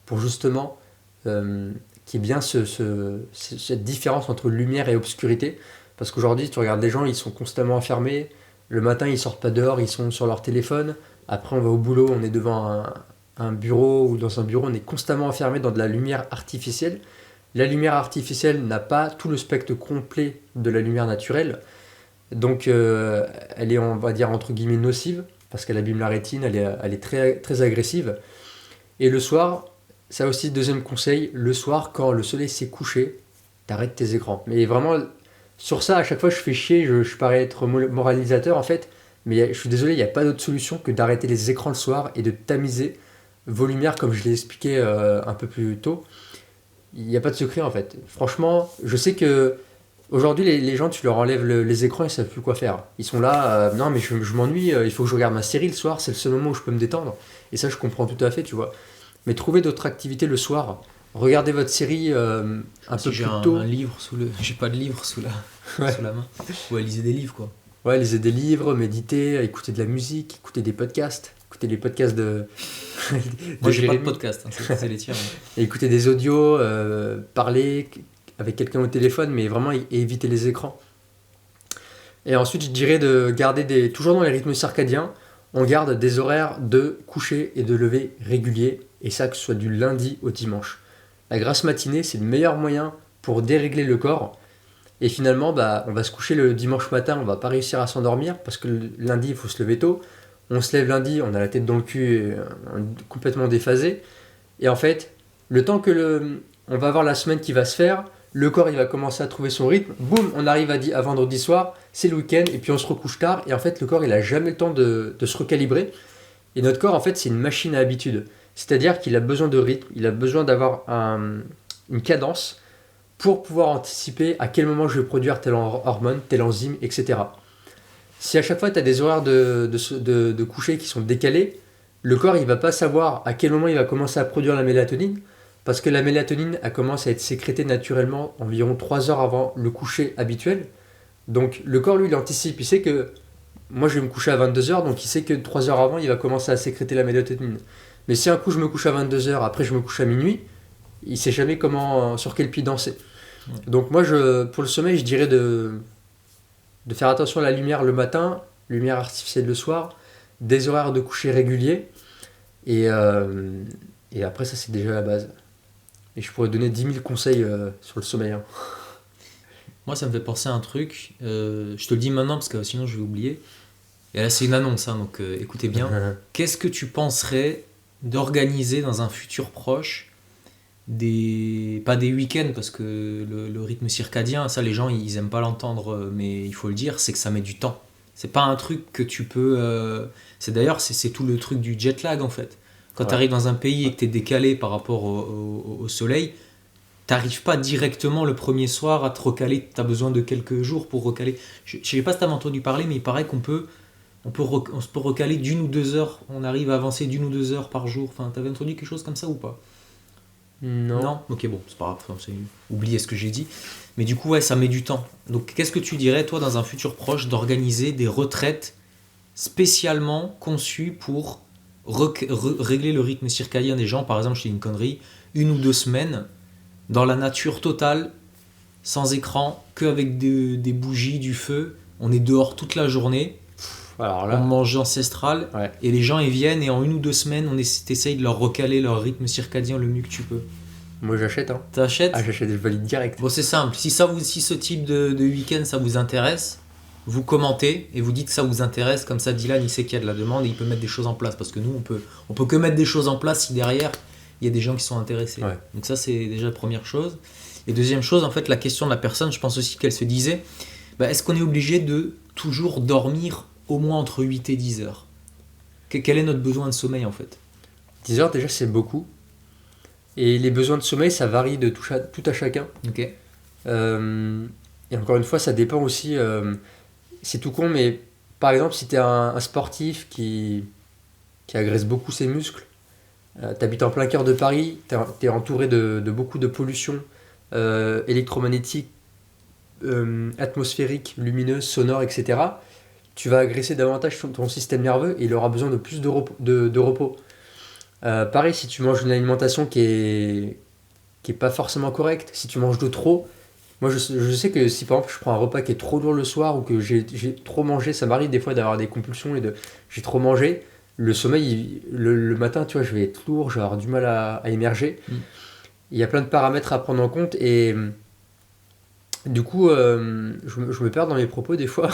pour justement qu'il y ait bien cette différence entre lumière et obscurité. Parce qu'aujourd'hui, tu regardes des gens, ils sont constamment enfermés. Le matin, ils sortent pas dehors, ils sont sur leur téléphone. Après, on va au boulot, on est devant un bureau ou dans un bureau, on est constamment enfermé dans de la lumière artificielle. La lumière artificielle n'a pas tout le spectre complet de la lumière naturelle. Donc, elle est, on va dire, entre guillemets, nocive, parce qu'elle abîme la rétine, elle est très, très agressive. Et le soir, ça aussi, deuxième conseil, le soir, quand le soleil s'est couché, t'arrêtes tes écrans. Mais vraiment, sur ça, à chaque fois, je fais chier, je parais être moralisateur, en fait, mais je suis désolé, il n'y a pas d'autre solution que d'arrêter les écrans le soir et de tamiser vos lumières, comme je l'ai expliqué un peu plus tôt. Il n'y a pas de secret, en fait. Franchement, je sais que aujourd'hui, les gens, tu leur enlèves les écrans, ils ne savent plus quoi faire. Ils sont là, non, mais je m'ennuie, il faut que je regarde ma série le soir, c'est le seul moment où je peux me détendre. Et ça, je comprends tout à fait, tu vois. Mais trouvez d'autres activités le soir. Regardez votre série un peu plus tôt. Un livre j'ai pas de livre sous la main. Ouais, lisez des livres, quoi. Ouais, lisez des livres, méditez, écoutez de la musique, écoutez des podcasts. Écoutez les podcasts de Moi, j'ai pas de Jérémy. podcast, c'est les tiens. Et écoutez des audios, parlez avec quelqu'un au téléphone, mais vraiment évitez les écrans. Et ensuite, je dirais de garder toujours dans les rythmes circadiens, on garde des horaires de coucher et de lever réguliers, et ça que ce soit du lundi au dimanche. La grasse matinée, c'est le meilleur moyen pour dérégler le corps. Et finalement, on va se coucher le dimanche matin, on va pas réussir à s'endormir, parce que le lundi, il faut se lever tôt. On se lève lundi, on a la tête dans le cul, complètement déphasé. Et en fait, le temps que on va avoir la semaine qui va se faire, le corps il va commencer à trouver son rythme, boum, on arrive à vendredi soir, c'est le week-end, et puis on se recouche tard, et en fait le corps il a jamais le temps de se recalibrer, et notre corps en fait c'est une machine à habitude, c'est-à-dire qu'il a besoin de rythme, il a besoin d'avoir une cadence pour pouvoir anticiper à quel moment je vais produire telle hormone, telle enzyme, etc. Si à chaque fois tu as des horaires de coucher qui sont décalés, le corps il va pas savoir à quel moment il va commencer à produire la mélatonine, parce que la mélatonine elle commence à être sécrétée naturellement environ 3 heures avant le coucher habituel. Donc le corps lui il anticipe, il sait que moi je vais me coucher à 22 heures, donc il sait que 3 heures avant il va commencer à sécréter la mélatonine. Mais si un coup je me couche à 22 heures, après je me couche à minuit, il sait jamais sur quel pied danser. Donc moi pour le sommeil je dirais de faire attention à la lumière le matin, lumière artificielle le soir, des horaires de coucher réguliers, et après ça c'est déjà la base. Et je pourrais donner 10 000 conseils sur le sommeil. Hein. Moi, ça me fait penser à un truc. Je te le dis maintenant parce que sinon je vais oublier. Et là, c'est une annonce, hein, donc écoutez bien. Qu'est-ce que tu penserais d'organiser dans un futur proche pas des week-ends, parce que le rythme circadien, ça les gens ils aiment pas l'entendre, mais il faut le dire, c'est que ça met du temps. C'est pas un truc que tu peux. C'est tout le truc du jet lag en fait. Quand tu arrives dans un pays et que tu es décalé par rapport au soleil, t'arrives pas directement le premier soir à te recaler. Tu as besoin de quelques jours pour recaler. Je sais pas si tu avais entendu parler, mais il paraît on se peut recaler d'1 ou 2 heures. On arrive à avancer d'1 ou 2 heures par jour. Enfin, tu avais entendu quelque chose comme ça ou pas? Non. Ok, bon, c'est pas grave, oubliez ce que j'ai dit. Mais du coup, ouais, ça met du temps. Donc, qu'est-ce que tu dirais, toi, dans un futur proche, d'organiser des retraites spécialement conçues pour régler le rythme circadien des gens? Par exemple, je dis une connerie, 1 ou 2 semaines dans la nature totale, sans écran, qu'avec des bougies, du feu. On est dehors toute la journée. Alors On là, mange ancestral. ouais. Et les gens, ils viennent et en 1 ou 2 semaines, t'essayes de leur recaler leur rythme circadien le mieux que tu peux. Moi j'achète, hein. T'achètes? Ah, j'achète, je valide direct. Bon, c'est simple. Si ce type de week-end, ça vous intéresse, vous commentez et vous dites que ça vous intéresse. Comme ça, Dylan, il sait qu'il y a de la demande et il peut mettre des choses en place. Parce que nous, on peut que mettre des choses en place si derrière, il y a des gens qui sont intéressés. Ouais. Donc ça, c'est déjà la première chose. Et deuxième chose, en fait, la question de la personne, je pense aussi qu'elle se disait, est-ce qu'on est obligé de toujours dormir au moins entre 8 et 10 heures? Quel est notre besoin de sommeil, en fait? 10 heures déjà c'est beaucoup. Et les besoins de sommeil ça varie de tout à chacun. Ok. Et encore une fois ça dépend aussi, c'est tout con mais par exemple si t'es un sportif qui agresse beaucoup ses muscles, t'habites en plein cœur de Paris, t'es entouré de beaucoup de pollution électromagnétique, atmosphérique, lumineuse, sonore, etc. Tu vas agresser davantage ton système nerveux et il aura besoin de plus de repos. Pareil, si tu manges une alimentation qui est pas forcément correcte, si tu manges de trop, moi je sais que si par exemple je prends un repas qui est trop lourd le soir ou que j'ai trop mangé, ça m'arrive des fois d'avoir des compulsions et j'ai trop mangé, le sommeil, le matin, tu vois, je vais être lourd, je vais avoir du mal à émerger. Il y a plein de paramètres à prendre en compte et du coup, je me perds dans mes propos des fois.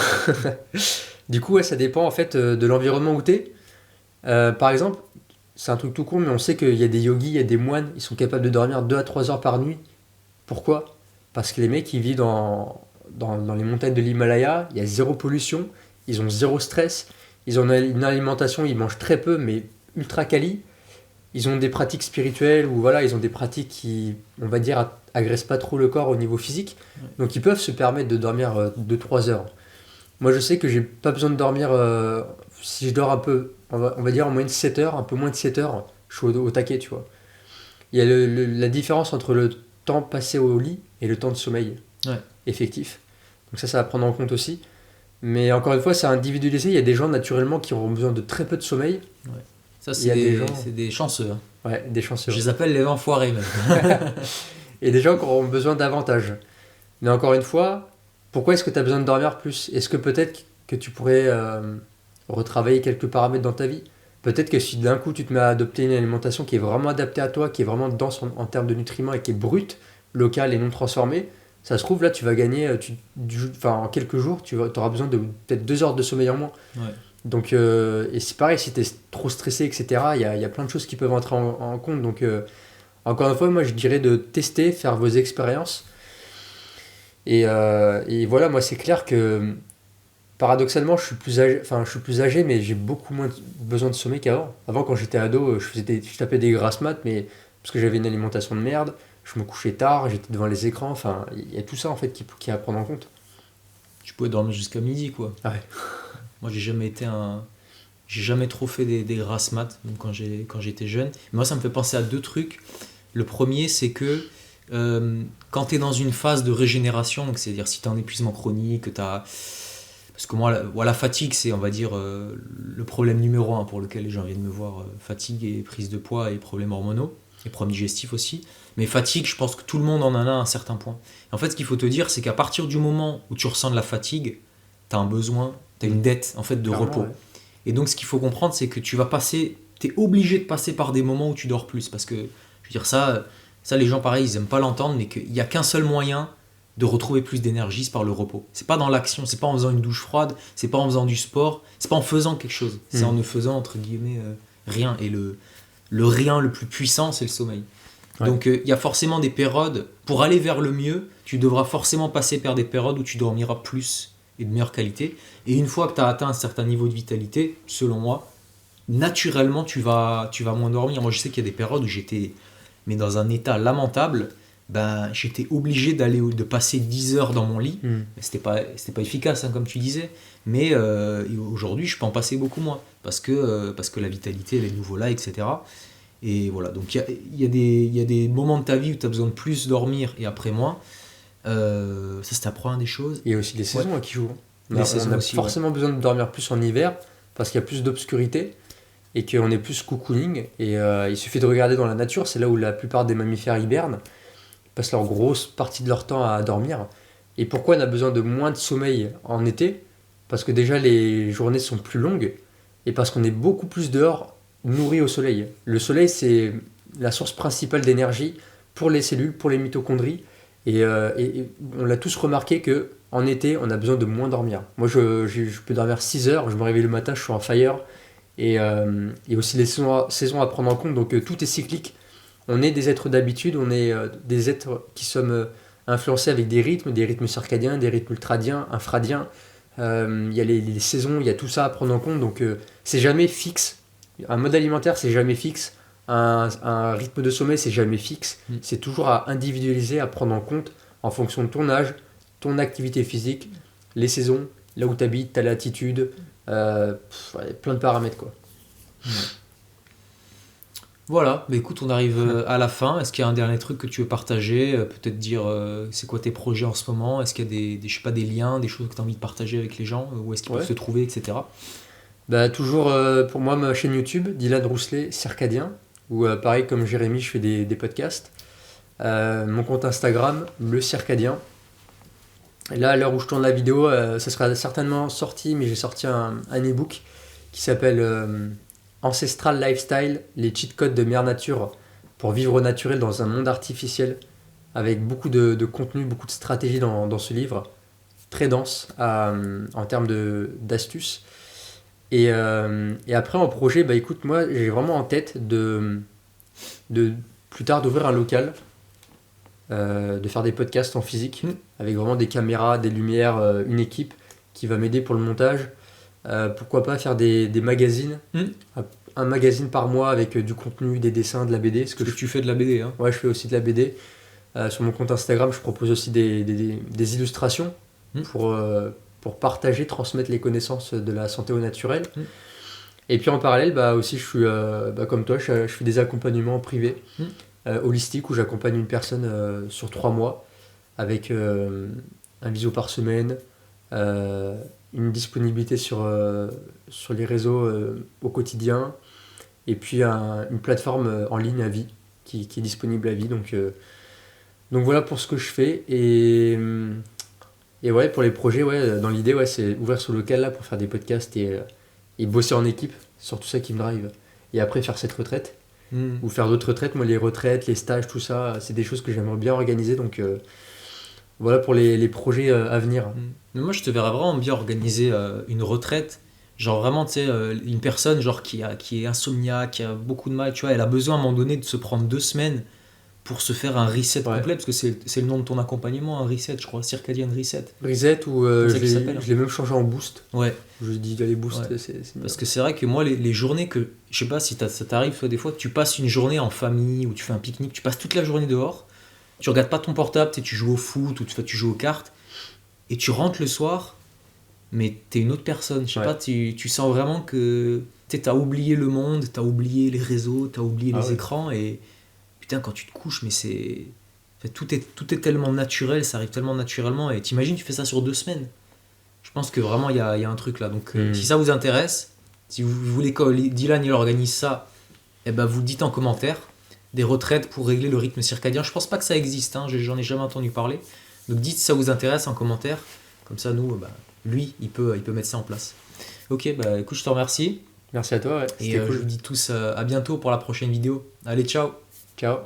Du coup, ouais, ça dépend en fait de l'environnement où t'es. Par exemple, c'est un truc tout con, mais on sait qu'il y a des yogis, il y a des moines, ils sont capables de dormir 2 à 3 heures par nuit. Pourquoi? Parce que les mecs, ils vivent dans les montagnes de l'Himalaya, il y a zéro pollution, ils ont zéro stress, ils ont une alimentation, ils mangent très peu, mais ultra quali. Ils ont des pratiques spirituelles, ou voilà, ils ont des pratiques qui, on va dire, agressent pas trop le corps au niveau physique. Donc ils peuvent se permettre de dormir 2-3 heures. Moi, je sais que j'ai pas besoin de dormir, si je dors un peu, on va dire en moyenne 7 heures, un peu moins de 7 heures, je suis au taquet, tu vois. Il y a la différence entre le temps passé au lit et le temps de sommeil effectif. Donc ça va prendre en compte aussi. Mais encore une fois, c'est individualisé. Il y a des gens naturellement qui auront besoin de très peu de sommeil. Ouais. Ça, c'est des chanceux. Hein. Ouais, des chanceux. Je les appelle les enfoirés même. Et des gens qui auront besoin davantage. Mais encore une fois, pourquoi est-ce que tu as besoin de dormir plus? Est-ce que peut-être que tu pourrais retravailler quelques paramètres dans ta vie? Peut-être que si d'un coup tu te mets à adopter une alimentation qui est vraiment adaptée à toi, qui est vraiment dense en termes de nutriments et qui est brute, locale et non transformée, ça se trouve là tu vas gagner, en quelques jours tu auras besoin de peut-être 2 heures de sommeil en moins. Ouais. Donc, et c'est pareil, si tu es trop stressé, etc., il y a plein de choses qui peuvent entrer en compte. Donc, encore une fois, moi je dirais de tester, faire vos expériences. Et voilà, moi c'est clair que paradoxalement, je suis plus âgé, mais j'ai beaucoup moins besoin de sommeil qu'avant. Avant, quand j'étais ado, je tapais des grasses mat, mais parce que j'avais une alimentation de merde, je me couchais tard, j'étais devant les écrans, enfin, il y a tout ça en fait qui est à prendre en compte. Tu pouvais dormir jusqu'à midi, quoi. Ah ouais. Moi, j'ai jamais trop fait des grasses mat, même quand j'étais jeune. Mais moi, ça me fait penser à 2 trucs. Le premier, c'est que quand tu es dans une phase de régénération, donc c'est-à-dire si tu es en épuisement chronique, parce que moi, la fatigue, c'est, on va dire, le problème numéro 1 pour lequel les gens viennent me voir. Fatigue et prise de poids et problèmes hormonaux, et problèmes digestifs aussi. Mais fatigue, je pense que tout le monde en a à un certain point. Et en fait, ce qu'il faut te dire, c'est qu'à partir du moment où tu ressens de la fatigue, tu as un besoin, tu as une dette en fait, de Clairement, repos. ouais. Et donc, ce qu'il faut comprendre, c'est que tu es obligé de passer par des moments où tu dors plus. Parce que, je veux dire, ça les gens, pareil, ils n'aiment pas l'entendre, mais qu'il n'y a qu'un seul moyen de retrouver plus d'énergie, c'est par le repos. C'est pas dans l'action, c'est pas en faisant une douche froide, c'est pas en faisant du sport, c'est pas en faisant quelque chose. C'est en ne faisant, entre guillemets, rien. Et le rien le plus puissant, c'est le sommeil. Ouais. Donc, il y a forcément des périodes, pour aller vers le mieux, tu devras forcément passer par des périodes où tu dormiras plus et de meilleure qualité. Et une fois que tu as atteint un certain niveau de vitalité, selon moi, naturellement, tu vas moins dormir. Moi, je sais qu'il y a des périodes où j'étais dans un état lamentable. J'étais obligé de passer 10 heures dans mon lit. C'était pas efficace, hein, comme tu disais. Mais aujourd'hui, je peux en passer beaucoup moins. Parce que la vitalité, elle est nouveau là, etc. Et voilà, donc il y a des moments de ta vie où tu as besoin de plus dormir et après moins. Ça, c'est la première des choses. Il y a aussi les saisons qui jouent. Les saisons on a aussi, forcément besoin de dormir plus en hiver parce qu'il y a plus d'obscurité et qu'on est plus cocooning. Et il suffit de regarder dans la nature, c'est là où la plupart des mammifères hibernent. Ils passent leur grosse partie de leur temps à dormir. Et pourquoi on a besoin de moins de sommeil en été? Parce que déjà les journées sont plus longues et parce qu'on est beaucoup plus dehors nourri au soleil. Le soleil, c'est la source principale d'énergie pour les cellules, pour les mitochondries. Et on l'a tous remarqué que en été, on a besoin de moins dormir. Moi, je peux dormir 6 heures, je me réveille le matin, je suis en fire. Et aussi les saisons à prendre en compte, donc tout est cyclique. On est des êtres d'habitude, on est des êtres qui sommes influencés avec des rythmes circadiens, des rythmes ultradiens, infradiens. Il y a les saisons, il y a tout ça à prendre en compte, donc c'est jamais fixe. Un mode alimentaire, c'est jamais fixe. Un rythme de sommeil, c'est jamais fixe. C'est toujours à individualiser, à prendre en compte en fonction de ton âge, ton activité physique, les saisons, là où tu habites, ta latitude, plein de paramètres, quoi. Voilà, bah écoute, on arrive à la fin. Est-ce qu'il y a un dernier truc que tu veux partager? Peut-être dire c'est quoi tes projets en ce moment? Est-ce qu'il y a je sais pas, des liens, des choses que tu as envie de partager avec les gens? Où est-ce qu'ils peuvent se trouver, etc. Bah, toujours pour moi, ma chaîne YouTube, Dylan Rousselet, Circadien, où pareil, comme Jérémy, je fais des podcasts. Mon compte Instagram, Le Circadien. Et là, à l'heure où je tourne la vidéo, ça sera certainement sorti, mais j'ai sorti un e-book qui s'appelle Ancestral Lifestyle, les cheat codes de Mère Nature pour vivre au naturel dans un monde artificiel, avec beaucoup de contenu, beaucoup de stratégies dans ce livre, très dense en termes d'astuces. Et après, en projet, bah écoute, moi, j'ai vraiment en tête de plus tard d'ouvrir un local, de faire des podcasts en physique, avec vraiment des caméras, des lumières, une équipe qui va m'aider pour le montage. Pourquoi pas faire des magazines, un magazine par mois avec du contenu, des dessins, de la BD. Parce que tu fais de la BD, hein. Ouais, je fais aussi de la BD. Sur mon compte Instagram, je propose aussi des illustrations pour partager, transmettre les connaissances de la santé au naturel. Et puis en parallèle, bah, aussi, je suis comme toi, je fais des accompagnements privés, holistiques, où j'accompagne une personne sur 3 mois avec un visio par semaine, une disponibilité sur les réseaux au quotidien, et puis une plateforme en ligne à vie qui est disponible à vie. Donc voilà pour ce que je fais. Et ouais, pour les projets, ouais, dans l'idée, ouais, c'est ouvrir ce local là pour faire des podcasts et bosser en équipe, c'est surtout ça qui me drive. Et après faire cette retraite, ou faire d'autres retraites. Moi, les retraites, les stages, tout ça, c'est des choses que j'aimerais bien organiser. Donc voilà pour les projets à venir. Mais moi, je te verrais vraiment bien organiser une retraite. Genre vraiment, tu sais, une personne genre qui est insomniaque, qui a beaucoup de mal, tu vois, elle a besoin à un moment donné de se prendre 2 semaines pour se faire un reset complet, parce que c'est le nom de ton accompagnement, un reset, je crois, Circadian Reset. Reset, ou je l'ai même changé en boost. Ouais. Je dis d'aller boost, Ouais. c'est parce que c'est vrai que moi, les journées que, je sais pas si ça t'arrive, toi, des fois, tu passes une journée en famille, ou tu fais un pique-nique, tu passes toute la journée dehors, tu regardes pas ton portable, tu joues au foot, ou tu joues aux cartes, et tu rentres le soir, mais t'es une autre personne, je sais pas, tu sens vraiment que t'as oublié le monde, t'as oublié les réseaux, t'as oublié les écrans, et putain, quand tu te couches, mais tout est tellement naturel, ça arrive tellement naturellement, et t'imagines, tu fais ça sur 2 semaines. Je pense que vraiment, il y a un truc là. Donc, si ça vous intéresse, si vous voulez que Dylan il organise ça, eh ben, vous le dites en commentaire. Des retraites pour régler le rythme circadien. Je pense pas que ça existe, hein, j'en ai jamais entendu parler. Donc, dites si ça vous intéresse en commentaire. Comme ça, nous, lui, il peut mettre ça en place. Ok, bah écoute, je te remercie. Merci à toi. Ouais, et cool. Je vous dis tous à bientôt pour la prochaine vidéo. Allez, ciao. Ciao.